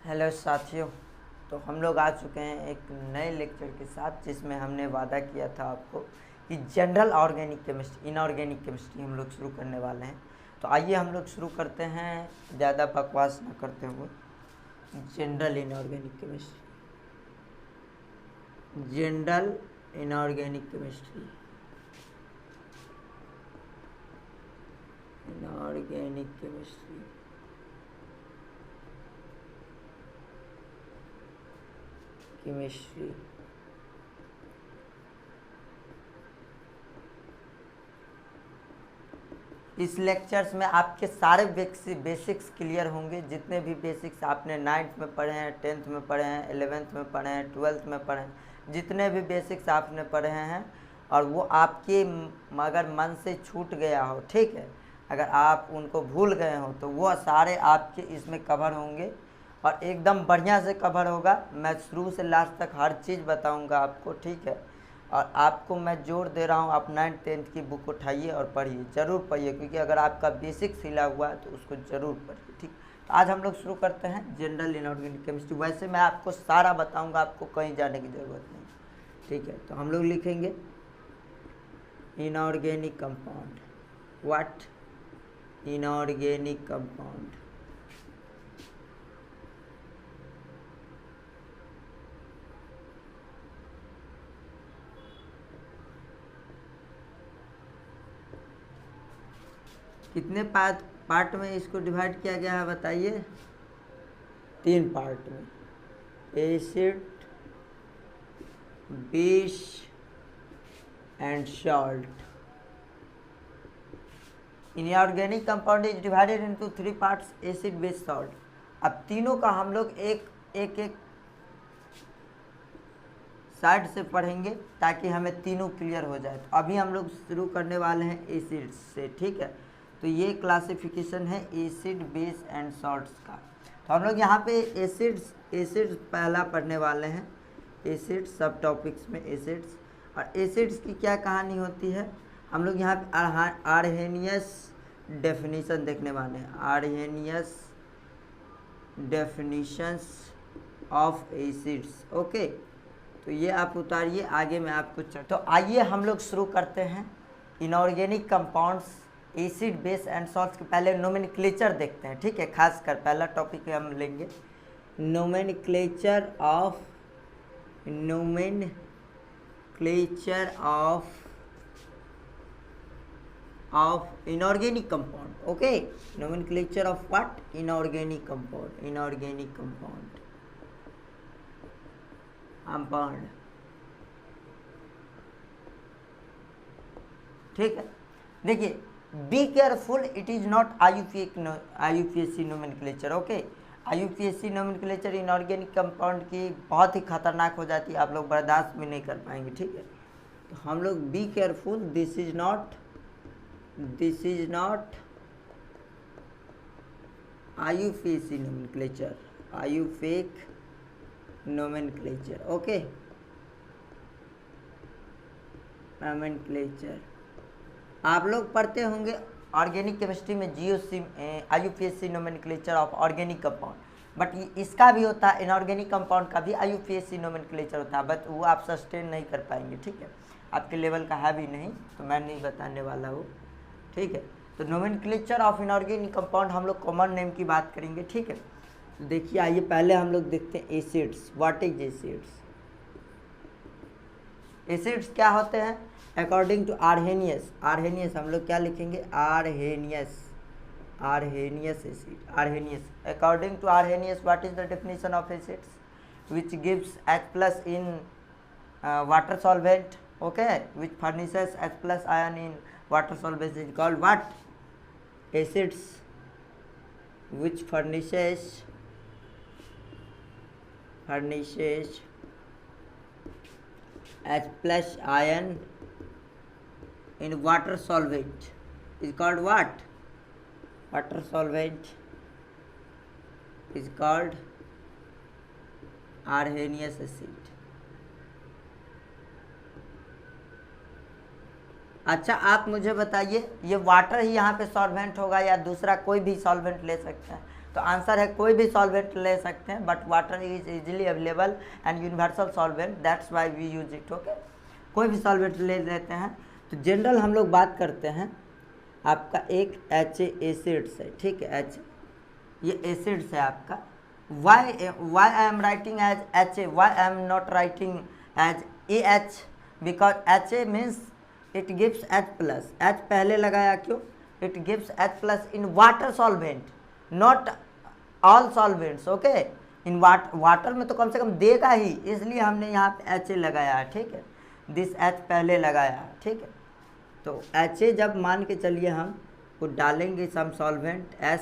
Hello साथियों। तो हम लोग आ चुके हैं एक नए लेक्चर के साथ, जिसमें हमने वादा किया था आपको कि general organic chemistry, inorganic chemistry हम लोग शुरू करने वाले हैं। तो आइए हम लोग शुरू करते हैं, ज़्यादा बकवास ना करते हुए। General inorganic chemistry, general inorganic chemistry, inorganic chemistry, chemistry. इस लेक्चर्स में आपके सारे बेसिक्स क्लियर होंगे। जितने भी बेसिक्स आपने 9th में पढ़े हैं, 10th में पढ़े हैं, 11th में पढ़े हैं, 12th में पढ़े हैं, जितने भी बेसिक्स आपने पढ़े हैं और वो आपके अगर मन से छूट गया हो, ठीक है, अगर आप उनको भूल गए हो तो वो सारे आपके इसमें कवर होंगे और एकदम बढ़िया से कवर होगा। मैं शुरू से लास्ट तक हर चीज़ बताऊंगा आपको, ठीक है। और आपको मैं जोर दे रहा हूँ, आप 9th 10th की बुक उठाइए और पढ़िए, ज़रूर पढ़िए, क्योंकि अगर आपका बेसिक हिला हुआ है तो उसको ज़रूर पढ़िए, ठीक। तो आज हम लोग शुरू करते हैं जनरल इनऑर्गेनिक केमिस्ट्री। वैसे मैं आपको सारा बताऊंगा, आपको कहीं जाने की ज़रूरत नहीं, ठीक है। तो हम लोग लिखेंगे inorganic compound. What? Inorganic compound. कितने पार्ट में इसको डिवाइड किया गया है बताइए? 3 पार्ट में, acid, base and salt. Inorganic compound is divided into 3 parts, acid, base, salt. अब तीनों का हम लोग एक एक साइड से पढ़ेंगे ताकि हमें तीनों क्लियर हो जाए। तो अभी हम लोग शुरू करने वाले हैं एसिड से, ठीक है। तो ये क्लासिफिकेशन है एसिड, बेस एंड सॉल्ट्स का। तो हम लोग यहाँ पे एसिड्स पहला पढ़ने वाले हैं। एसिड्स सब टॉपिक्स में एसिड्स। और एसिड्स की क्या कहानी होती है, हम लोग यहाँ पे आर्हेनियस डेफिनेशन देखने वाले हैं। Arrhenius definitions of acids, okay. तो ये आप उतारिए, आगे मैं आपको तो आइए हम लोग शुरू करते हैं inorganic compounds, acid, base and salts के पहले नोमेनक्लेचर देखते हैं, ठीक है। खासकर पहला टॉपिक हम लेंगे nomenclature of inorganic compound, okay. Nomenclature of what? Inorganic compound, ठीक है। देखिए, be careful, it is not IUPAC nomenclature, okay. IUPAC nomenclature inorganic compound की बहुत ही खतरनाक हो जाती है, आप लोग बर्दाश्त भी नहीं कर पाएंगे, ठीक है। तो हम लोग be careful, this is not IUPAC nomenclature, IUPAC nomenclature, okay. Nomenclature आप लोग पढ़ते होंगे ऑर्गेनिक केमिस्ट्री में, IUPAC nomenclature of organic compound, but इसका भी होता है, इनऑर्गेनिक कंपाउंड का भी IUPAC नोमेनक्लेचर होता है, बट वो आप सस्टेन नहीं कर पाएंगे, ठीक है। आपके लेवल का है भी नहीं, तो मैं नहीं बताने वाला हूँ, ठीक है। तो नोमेनक्लेचर ऑफ इनऑर्गेनिक कंपाउंड हम लोग कॉमन नेम की बात करेंगे, ठीक है। तो देखिए, आइए पहले हम लोग देखते हैं acids. What is acids? Acids क्या होते हैं? अकॉर्डिंग टू आर्हेनियस हम लोग क्या लिखेंगे? Arrhenius acid, Arrhenius. According to Arrhenius, what is the definition of acids? which gives H+ in water solvent, okay, which furnishes H+ ion in water solvent is called what? Acids which furnishes H+ ion in water solvent is called what? Water solvent is called Arrhenius acid. अच्छा, आप मुझे बताइए, ये water ही यहाँ पे solvent होगा या दूसरा कोई भी सॉल्वेंट ले सकता है? तो आंसर है कोई भी सॉल्वेंट ले सकते हैं, but water is easily available and universal solvent, that's why we use it. Okay, कोई भी सॉल्वेंट ले लेते हैं। तो जनरल हम लोग बात करते हैं, आपका एक HA एसिड्स है, ठीक है, HA ये एसिड्स है आपका। Why I am writing as HA, why I am not writing as AH, because HA means it gives H+, H पहले लगाया क्यों, it gives H+ in water solvent, not all solvents. Okay, in water में तो कम से कम देगा ही, इसलिए हमने यहाँ पे HA लगाया है, ठीक है, दिस H पहले लगाया है, ठीक है। तो HA जब मान के चलिए हम वो डालेंगे सम सॉल्वेंट S,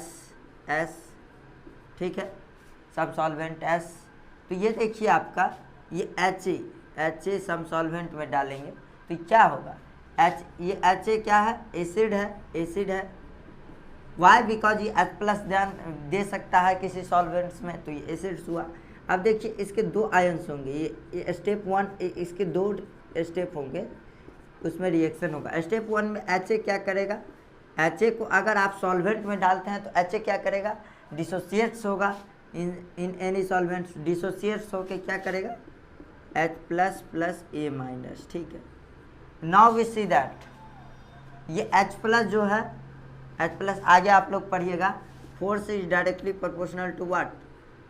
ठीक है, सम सॉल्वेंट S, तो ये देखिए आपका ये HA सम सॉल्वेंट में डालेंगे तो क्या होगा, ये HA क्या है, एसिड है। वाई, बिकॉज ये H+ ध्यान दे सकता है किसी सॉल्वेंट्स में, तो ये एसिड्स हुआ। अब देखिए इसके दो आयंस होंगे, ये स्टेप 1, इसके 2 स्टेप होंगे, उसमें रिएक्शन होगा। स्टेप 1 में HA क्या करेगा, HA को अगर आप सॉल्वेंट में डालते हैं तो HA क्या करेगा, डिसोसिएट्स होगा इन एनी सॉल्वेंट्स, डिसोसिएट्स होके क्या करेगा, H+ A-, ठीक है। नाउ वी सी दैट ये H+ जो है, H+ आगे आप लोग पढ़िएगा, force is directly proportional to what,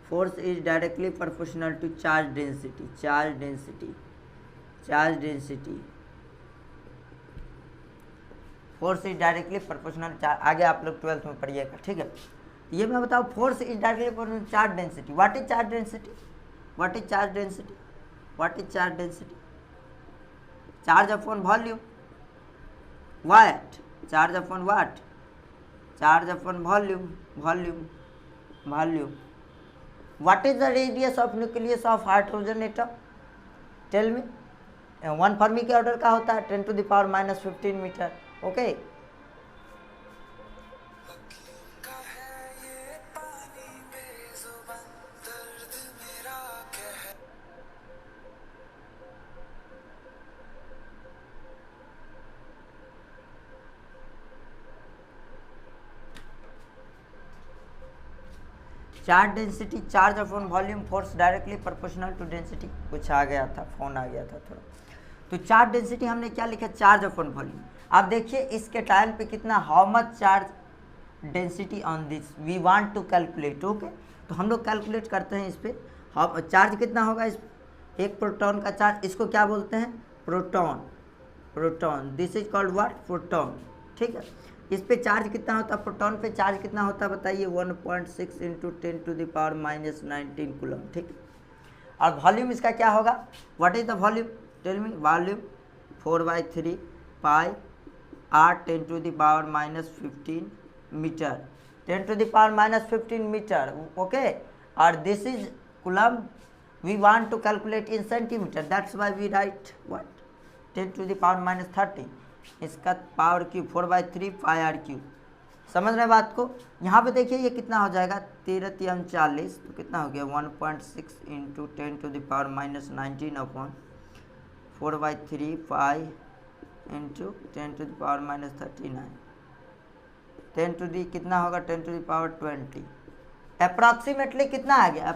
force is directly proportional to charge density, force is directly proportional charge, आगे आप लोग 12th में पढ़िएगा, ठीक है। ये मैं बताऊँ, force is directly proportional charge density, what is charge density, charge upon volume, what, charge upon what, charge upon volume. What is the radius of nucleus of hydrogen atom, tell me. 1 fermi के order का होता है 10⁻⁻15 metre. Okay, charge density, charge upon volume, force directly proportional to density. कुछ आ गया था, phone आ गया था थोड़ा। तो चार्ज डेंसिटी हमने क्या लिखा, चार्ज अपॉन वॉल्यूम। आप देखिए इसके टाइम पे कितना, how much charge density on this we want to calculate. Okay, तो हम लोग कैलकुलेट करते हैं इस पर चार्ज कितना होगा, इस एक प्रोटॉन का चार्ज, इसको क्या बोलते हैं, proton, this is called what, proton, ठीक है। इस पे चार्ज कितना होता है, प्रोटॉन पे चार्ज कितना होता है बताइए, 1.6 × 10⁻⁻19 कूलम, ठीक है। और वॉल्यूम इसका क्या होगा, what is the volume, tell me, volume 4/3 pi r 10⁻⁻15 metre, 10⁻⁻15 metre. Okay, और this is coulomb, we want to calculate in centimetre, that's why we write what 10⁻⁻30, इसका power cube 4/3 pi r cube. समझ रहे बात को। यहाँ पे देखिए ये कितना हो जाएगा, 13 × 40, तो कितना हो गया 1.6 × 10⁻⁻19 अपॉन 4/3 पाई × 10⁻⁻39, 10 कितना होगा, 10⁻20। अप्रॉक्सीमेटली कितना आ गया,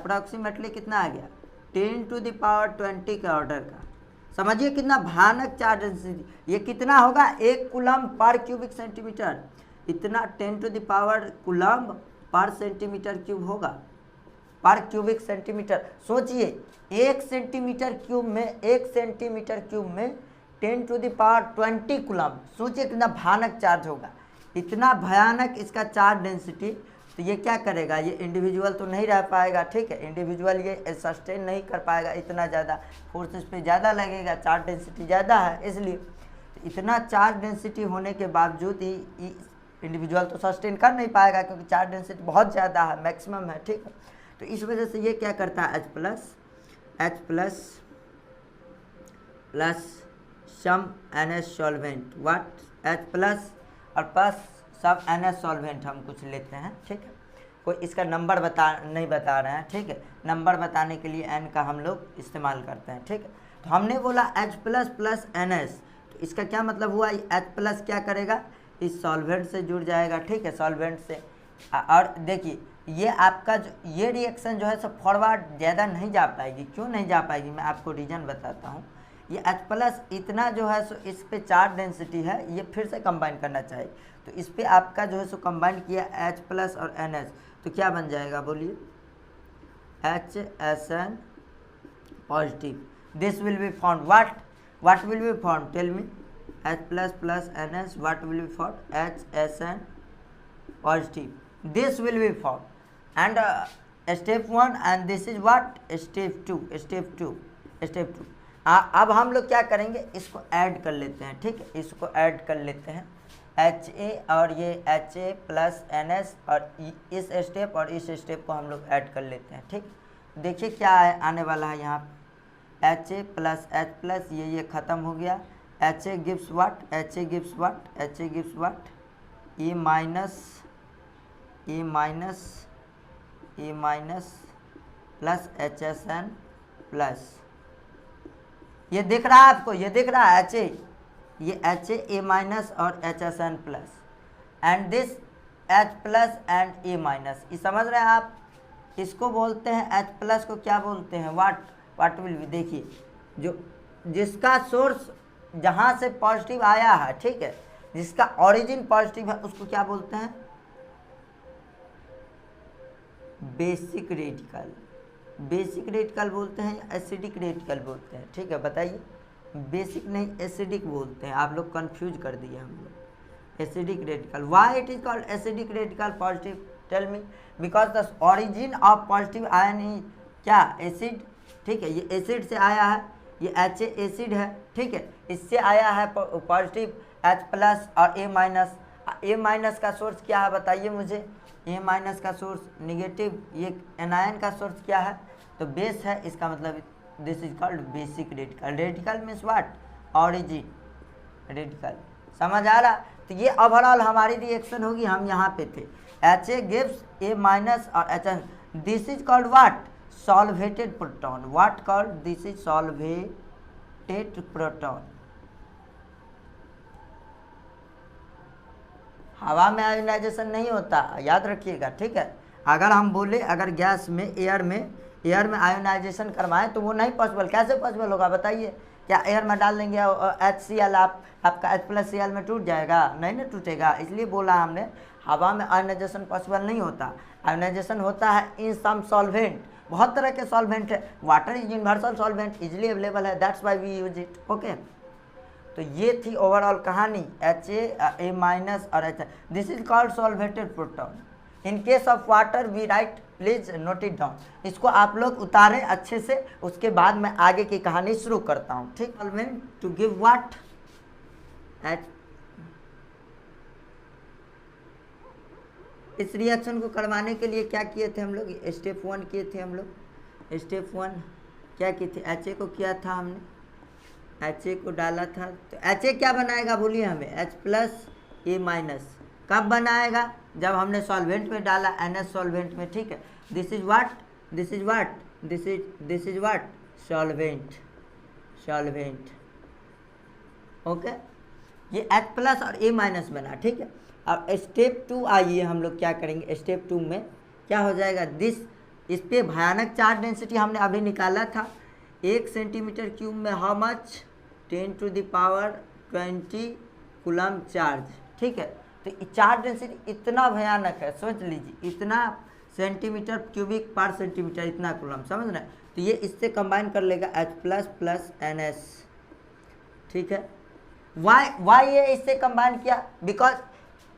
10⁻20 के ऑर्डर का। समझिए कितना भयानक चार्ज डेंसिटी, ये कितना होगा, 1 कूलम पर क्यूबिक सेंटीमीटर, इतना 10 कूलम पर सेंटीमीटर क्यूब होगा, पर क्यूबिक सेंटीमीटर। सोचिए 1 सेंटीमीटर क्यूब में 10⁻20 कूलम, सोचिए कितना भयानक चार्ज होगा, इतना भयानक इसका चार्ज डेंसिटी। तो ये क्या करेगा, ये इंडिविजुअल तो नहीं रह पाएगा, ठीक है, इंडिविजुअल ये सस्टेन नहीं कर पाएगा, इतना ज़्यादा फोर्स इस पर ज़्यादा लगेगा, चार्ज डेंसिटी ज़्यादा है, इसलिए इतना चार्ज डेंसिटी होने के बावजूद ही इंडिविजुअल तो सस्टेन कर नहीं पाएगा, क्योंकि चार्ज डेंसिटी बहुत ज़्यादा है, मैक्सिमम है, ठीक है। तो इस वजह से ये क्या करता है, H plus some NS solvent, what, H+ और प्लस सब NS सॉल्वेंट हम कुछ लेते हैं, ठीक है। कोई इसका नंबर नहीं बता रहे हैं, ठीक है, नंबर बताने के लिए N का हम लोग इस्तेमाल करते हैं, ठीक है। तो हमने बोला H+ प्लस NS, तो इसका क्या मतलब हुआ, H+ क्या करेगा, इस सॉल्वेंट से जुड़ जाएगा, ठीक है, सॉल्वेंट से। और देखिए ये आपका जो ये रिएक्शन जो है सब फॉरवर्ड ज़्यादा नहीं जा पाएगी। क्यों नहीं जा पाएगी, मैं आपको रीज़न बताता हूँ। ये H+ इतना जो है सो इस पे चार्ज डेंसिटी है, ये फिर से कंबाइन करना चाहिए, तो इस पे आपका जो है सो कंबाइन किया H+ और NH, तो क्या बन जाएगा बोलिए, HSN positive. This will be form what will be form, tell me, H+ plus NH, what will be formed, HSN positive. This will be formed, and step 1 and this is what, step 2. अब हम लोग क्या करेंगे, इसको add कर लेते हैं, ठीक है, इसको ऐड कर लेते हैं, HA और ये HA plus NH, और इस स्टेप और इस स्टेप को हम लोग ऐड कर लेते हैं, ठीक। देखिए क्या है आने वाला है यहाँ, HA plus H+, ये ख़त्म हो गया, HA gives what, HA gives what, HA gives what, E minus plus HSN plus, ये दिख रहा है आपको, ये दिख रहा है HA, ये HA A minus और HSN plus, and this H+ and A minus, ये समझ रहे हैं आप, इसको बोलते हैं H+ को क्या बोलते हैं, व्हाट विल बी, देखिए जो जिसका सोर्स जहाँ से पॉजिटिव आया है, ठीक है, जिसका ओरिजिन पॉजिटिव है, उसको क्या बोलते हैं, बेसिक रेडिकल बोलते हैं या एसिडिक रेडिकल बोलते हैं, ठीक है, बताइए, बेसिक नहीं एसिडिक बोलते हैं, आप लोग कंफ्यूज कर दिए हम लोग, acidic radical. Why it is called acidic radical positive, tell me, because the origin of positive ion is क्या, एसिड, ठीक है, ये एसिड से आया है, ये HA एसिड है, ठीक है, इससे आया है पॉजिटिव H+ और A-, का सोर्स क्या है बताइए मुझे, A- का सोर्स निगेटिव, ये एनायन का सोर्स क्या है, तो बेस है, इसका मतलब this is called basic radical. Radical means what, origin radical, समझ आ रहा। तो ये ओवरऑल हमारी रिएक्शन होगी, हम यहाँ पे थे, HA gives A- और HN, this is called what, solvated proton, what called, this is solvated proton। हवा में आयोनाइजेशन नहीं होता, याद रखिएगा, ठीक है, अगर हम बोले अगर गैस में एयर में आयोनाइजेशन करवाएं तो वो नहीं पॉसिबल, कैसे पॉसिबल होगा बताइए, क्या एयर में डाल देंगे HCl आपका H+Cl में टूट जाएगा, नहीं ना टूटेगा, इसलिए बोला हमने हवा में आयोनाइजेशन पॉसिबल नहीं होता, आयोनाइजेशन होता है इन सम सॉल्वेंट, बहुत तरह के सॉल्वेंट है, water is universal solvent, easily available है, that's why we use it, okay. तो ये थी ओवरऑल कहानी, HA A- और H, this is called solvated proton. In case of water we write, please note it down, इसको आप लोग उतारें अच्छे से, उसके बाद मैं आगे की कहानी शुरू करता हूँ, ठीक। सॉल्वेंट टू गिव व्हाट, इस रिएक्शन को करवाने के लिए क्या किए थे हम लोग, स्टेप 1 किए थे हम लोग, स्टेप 1 क्या किए थे, HA को किया था हमने, HA को डाला था, तो HA क्या बनाएगा बोलिए हमें, H+ A-, कब बनाएगा, जब हमने सॉल्वेंट में डाला, NH सॉल्वेंट में, ठीक है, this is what, solvent, okay, ये H+ और A- बना, ठीक है। अब स्टेप 2 आइए, हम लोग क्या करेंगे, स्टेप 2 में क्या हो जाएगा, इस पे भयानक चार्ज डेंसिटी हमने अभी निकाला था, 1 सेंटीमीटर क्यूब में हाउ मच, 10⁻20 कूलम चार्ज, ठीक है। तो चार्ज डेंसिटी इतना भयानक है, सोच लीजिए, इतना सेंटीमीटर क्यूबिक पर सेंटीमीटर, इतना कूलम, समझ रहे हैं। तो ये इससे कंबाइन कर लेगा H+ plus NH, ठीक है। वाई ये इससे कंबाइन किया, बिकॉज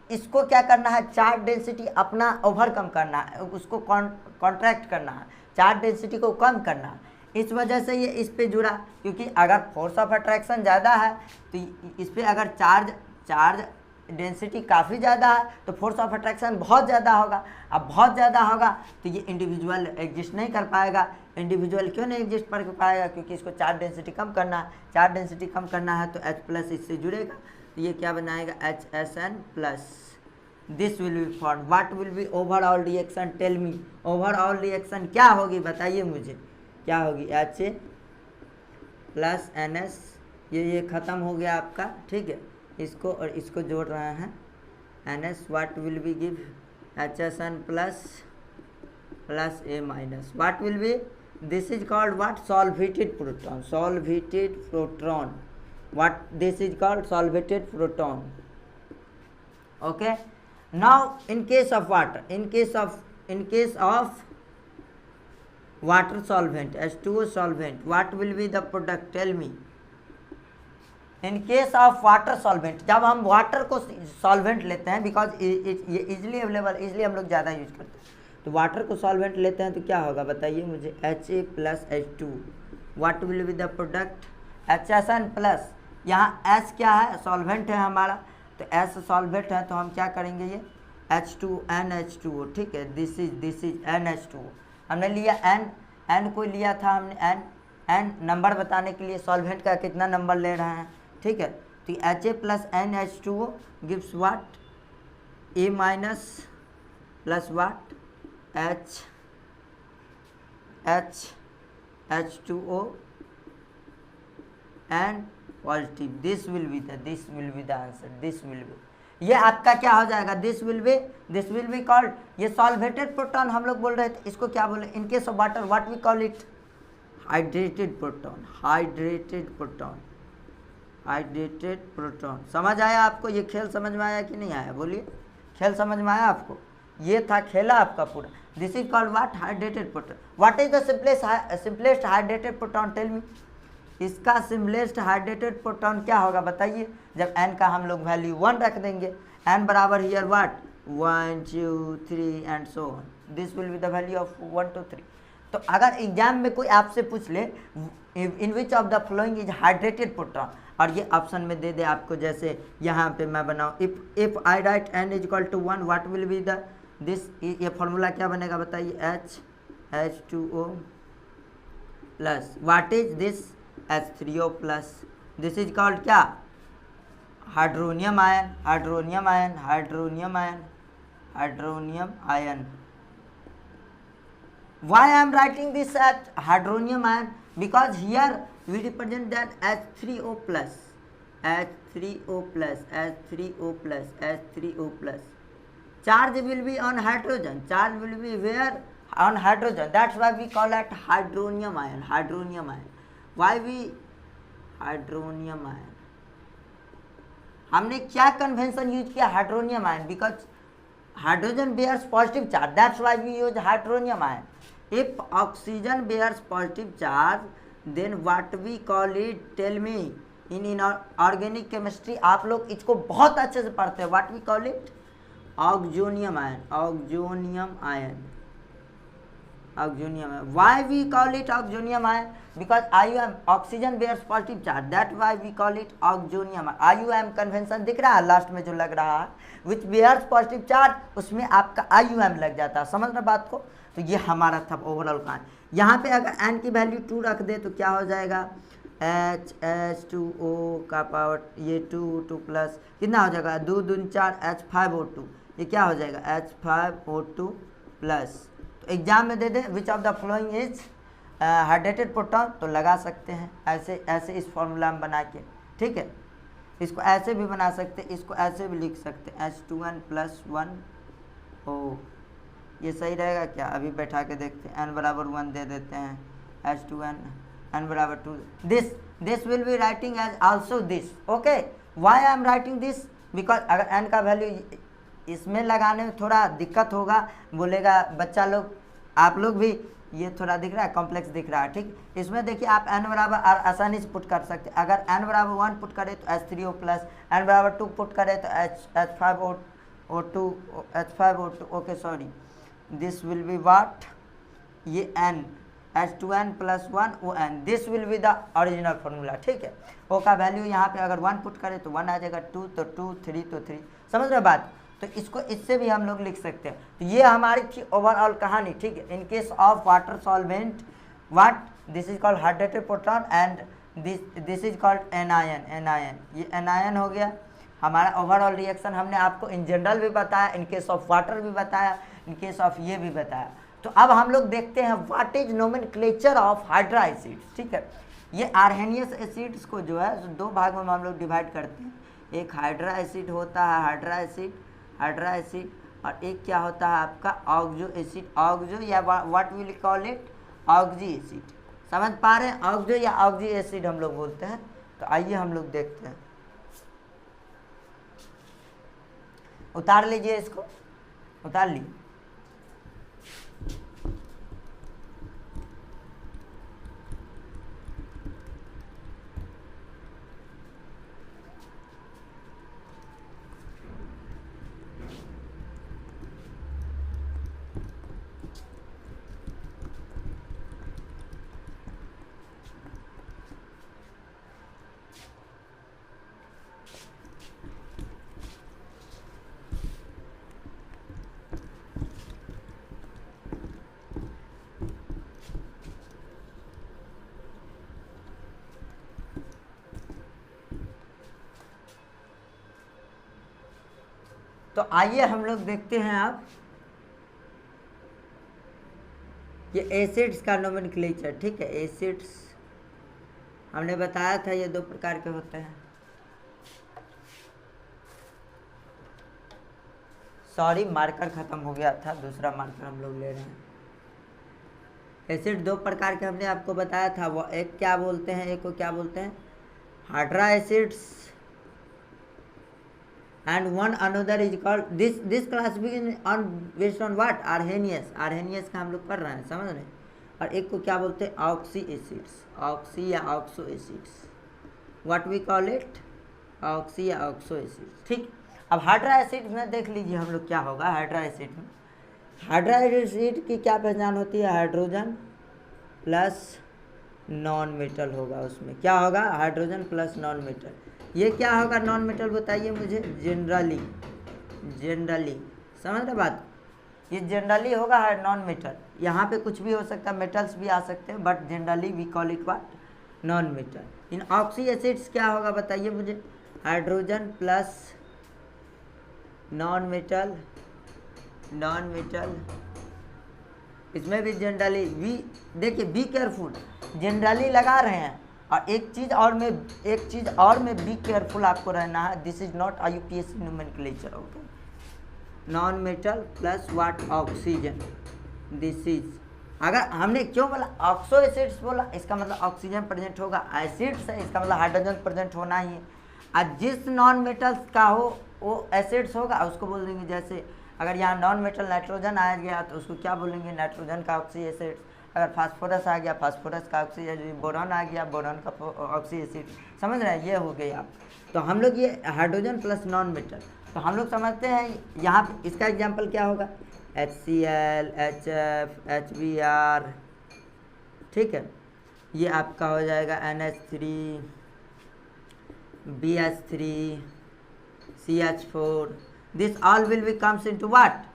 इसको क्या करना है, चार्ज डेंसिटी अपना ओवरकम करना है, उसको कॉन्ट्रैक्ट करना है, चार्ज डेंसिटी को कम करना है, इस वजह से ये इस पे जुड़ा, क्योंकि अगर फोर्स ऑफ अट्रैक्शन ज़्यादा है तो इस पे अगर चार्ज डेंसिटी काफ़ी ज़्यादा है तो फोर्स ऑफ अट्रैक्शन बहुत ज़्यादा होगा। अब बहुत ज़्यादा होगा तो ये इंडिविजुअल एग्जिस्ट नहीं कर पाएगा। इंडिविजुअल क्यों नहीं एग्जिस्ट कर पाएगा, क्योंकि इसको चार्ज डेंसिटी कम करना है, चार्ज डेंसिटी कम करना है तो H+ इससे जुड़ेगा, तो ये क्या बनाएगा, HSN+। This will be form, what will be overall reaction, tell me, overall reaction क्या होगी बताइए मुझे, क्या होगी, HA plus NS, ये ख़त्म हो गया आपका, ठीक है, इसको और इसको जोड़ रहे हैं, NS what will B give, HSN+, plus A minus. What will be? This is called what? Solvated proton. Solvated proton. What this is called? Solvated proton. Okay. Now in case of water, in case of water solvent, H2O solvent, what will be the product? Tell me. In case of water solvent, जब हम water को solvent लेते हैं, because ये easily available, इसलिए हम लोग ज़्यादा यूज करते हैं, तो वाटर को सॉल्वेंट लेते हैं तो क्या होगा बताइए मुझे? HA plus H2, what will be the product? HSN plus, यहाँ S क्या है? सॉल्वेंट है हमारा, तो S सॉल्वेंट है, तो हम क्या करेंगे? ये H2NH2O, ठीक है, दिस इज NH2O, हमने लिया N को लिया था हमने, N नंबर बताने के लिए सॉल्वेंट का कितना नंबर ले रहे हैं, ठीक है, तो HA plus NH2O gives what? A minus plus what? H2O and positive. This will be the answer. This will be, ये आपका क्या हो जाएगा? दिस विल बी कॉल्ड, ये सॉल्वेटेड प्रोटॉन हम लोग बोल रहे थे, इसको क्या बोले? In case of water what we call it? Hydrated proton. समझ आया आपको? ये खेल समझ में आया कि नहीं आया? बोलिए, खेल समझ में आया आपको? ये था खेला आपका पूरा. This is called what? Hydrated proton. What is the simplest hydrated proton? Tell me. इसका सिंपलेस्ट हाइड्रेटेड प्रोटॉन क्या होगा बताइए? जब n का हम लोग वैल्यू 1 रख देंगे, n बराबर here what? 1 2 3 and so on. This will be the value of 1 2 3. तो अगर एग्जाम में कोई आपसे पूछ ले in which of the following is hydrated proton, और ये ऑप्शन में दे दे आपको, जैसे यहाँ पे मैं बनाऊँ, if I write n is equal to 1, what will be the this, ये फॉर्मूला क्या बनेगा बताइए? H2O plus what is this? H3O plus. This is called क्या? Hydronium ion. Why I am writing this at hydronium ion? Because here we represent that H3O plus. Charge will be on hydrogen. Charge will be where? On hydrogen. That's why we call it hydronium ion. Why we hydronium ion? हमने क्या convention use किया? Hydronium ion, because hydrogen bears positive charge. That's why we use hydronium ion. If oxygen bears positive charge, then what we call it? Tell me. In organic chemistry आप लोग इसको बहुत अच्छे से पढ़ते हैं. What we call it? Oxonium ion. Why we call it oxonium ion? Because IUM, oxygen bears positive charge. That's why we call it oxonium ion. IUM convention दिख रहा है लास्ट में जो लग रहा है, which bears positive charge, उसमें आपका IUM लग जाता है. समझ रहे बात को? तो ये हमारा था ओवरऑल का. यहाँ पे अगर n की वैल्यू 2 रख दे तो क्या हो जाएगा? H2O का पावर, ये 2 प्लस कितना हो जाएगा? 2 2 4 H5O2. ये क्या हो जाएगा? H5O2 plus. तो एग्जाम में दे दे which of the following is hydrated proton, तो लगा सकते हैं ऐसे इस फॉर्मूला में बना के, ठीक है. इसको ऐसे भी बना सकते, इसको ऐसे भी लिख सकते, H2N प्लस 1 O. ये सही रहेगा क्या? अभी बैठा के देखते हैं. n बराबर 1 दे देते हैं, H2N, n बराबर 2. This will be writing as also this. Okay, why I am writing this? Because अगर n का वैल्यू इसमें लगाने में थोड़ा दिक्कत होगा, बोलेगा बच्चा लोग, आप लोग भी, ये थोड़ा दिख रहा है, कॉम्प्लेक्स दिख रहा है, ठीक. इसमें देखिए आप n बराबर आसानी से पुट कर सकते हैं. अगर n बराबर 1 पुट करें तो H3O प्लस, n बराबर 2 पुट करें तो H5O2. Okay sorry, this will be what? ये n, H2N plus 1 ON. This will be the original formula, ठीक है. O का वैल्यू यहाँ पे अगर 1 पुट करें तो 1 आ जाएगा, 2 तो 2, 3 तो 3. समझ रहे बात? तो इसको इससे भी हम लोग लिख सकते हैं. तो ये हमारी थी ओवरऑल कहानी, ठीक है. इन case of water solvent what? This is called hydrated proton and this is called anion. ये एनायन हो गया हमारा. ओवरऑल रिएक्शन हमने आपको इन जनरल भी बताया, इन केस ऑफ वाटर भी बताया, इन केस ऑफ ये भी बताया. तो अब हम लोग देखते हैं what is nomenclature of hydra acids, ठीक है. ये आर्हेनियस एसिड्स को जो है 2 भागों में हम लोग डिवाइड करते हैं. एक हाइड्रा एसिड होता है, हाइड्रा एसिड और एक क्या होता है आपका ऑक्सो एसिड, ऑक्सो या what will call it, oxy acid. समझ पा रहे हैं, ऑक्सो या ऑक्सी एसिड हम लोग बोलते हैं। तो आइए हम लोग देखते हैं, उतार लीजिए इसको, उतार लीजिए। तो आइए हम लोग देखते हैं अब ये एसिड्स का नोमेनक्लेचर। ठीक है, एसिड्स हमने बताया था ये 2 प्रकार के होते हैं। सॉरी, मार्कर खत्म हो गया था, दूसरा मार्कर हम लोग ले रहे हैं। एसिड 2 प्रकार के हमने आपको बताया था, वो एक क्या बोलते हैं, एक को क्या बोलते हैं hydra acids, and one another is called this classification on based on what, arrhenius। arrhenius का हम लोग कर रहे हैं, समझ रहे हैं। और एक को क्या बोलते हैं ऑक्सी एसिड्स, ऑक्सी या oxo acids, what we call it oxy या ऑक्सो एसिड्स। ठीक, अब हाइड्रा एसिड में देख लीजिए हम लोग क्या होगा। हाइड्रा एसिड में, हाइड्रा एसिड की क्या पहचान होती है, हाइड्रोजन प्लस नॉन मेटल होगा। उसमें क्या होगा, हाइड्रोजन प्लस नॉन मेटल। ये क्या होगा नॉन मेटल, बताइए मुझे। जनरली, जनरली समझ रहे बात, ये जनरली होगा नॉन मेटल। यहाँ पे कुछ भी हो सकता है, मेटल्स भी आ सकते हैं, but generally we call it what, non metal. In oxy acids क्या होगा बताइए मुझे, hydrogen plus non metal, non metal. इसमें भी जनरली वी, देखिए बी केयरफुल, जनरली लगा रहे हैं। और एक चीज़ और में बी केयरफुल आपको रहना है, this is not IUPAC nomenclature. Okay, non metal plus what, oxygen. This is, अगर हमने क्यों बोला ऑक्सो एसिड्स बोला, इसका मतलब ऑक्सीजन प्रेजेंट होगा। एसिड्स है, इसका मतलब हाइड्रोजन प्रेजेंट होना ही है। और जिस नॉन मेटल्स का हो वो एसिड्स होगा, उसको बोल देंगे। जैसे अगर यहाँ नॉन मेटल नाइट्रोजन आ गया तो उसको क्या बोलेंगे, नाइट्रोजन का ऑक्सी एसिड। अगर फास्फोरस आ गया, फास्फोरस का ऑक्सी एसिड। बोरॉन आ गया, बोरॉन का ऑक्सी एसिड। समझ रहे हैं, ये हो गई आप। तो हम लोग ये हाइड्रोजन प्लस नॉन मेटल, तो हम लोग समझते हैं यहाँ इसका एग्जाम्पल क्या होगा, HCl, HF, HBr। ठीक है, ये आपका हो जाएगा NH3, BH3, CH4। This all will be comes into what,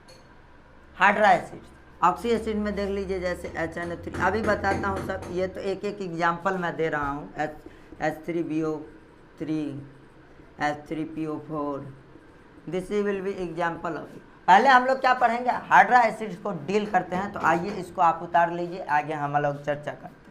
hydra acid. Oxy acid में देख लीजिए जैसे HNO3, अभी बताता हूँ सब, ये तो एक एक एग्जाम्पल मैं दे रहा हूँ। H3BO3, H3PO4, this will B example of. पहले हम लोग क्या पढ़ेंगे, हाइड्रा एसिड्स को डील करते हैं। तो आइए इसको आप उतार लीजिए, आगे हम लोग चर्चा करते हैं।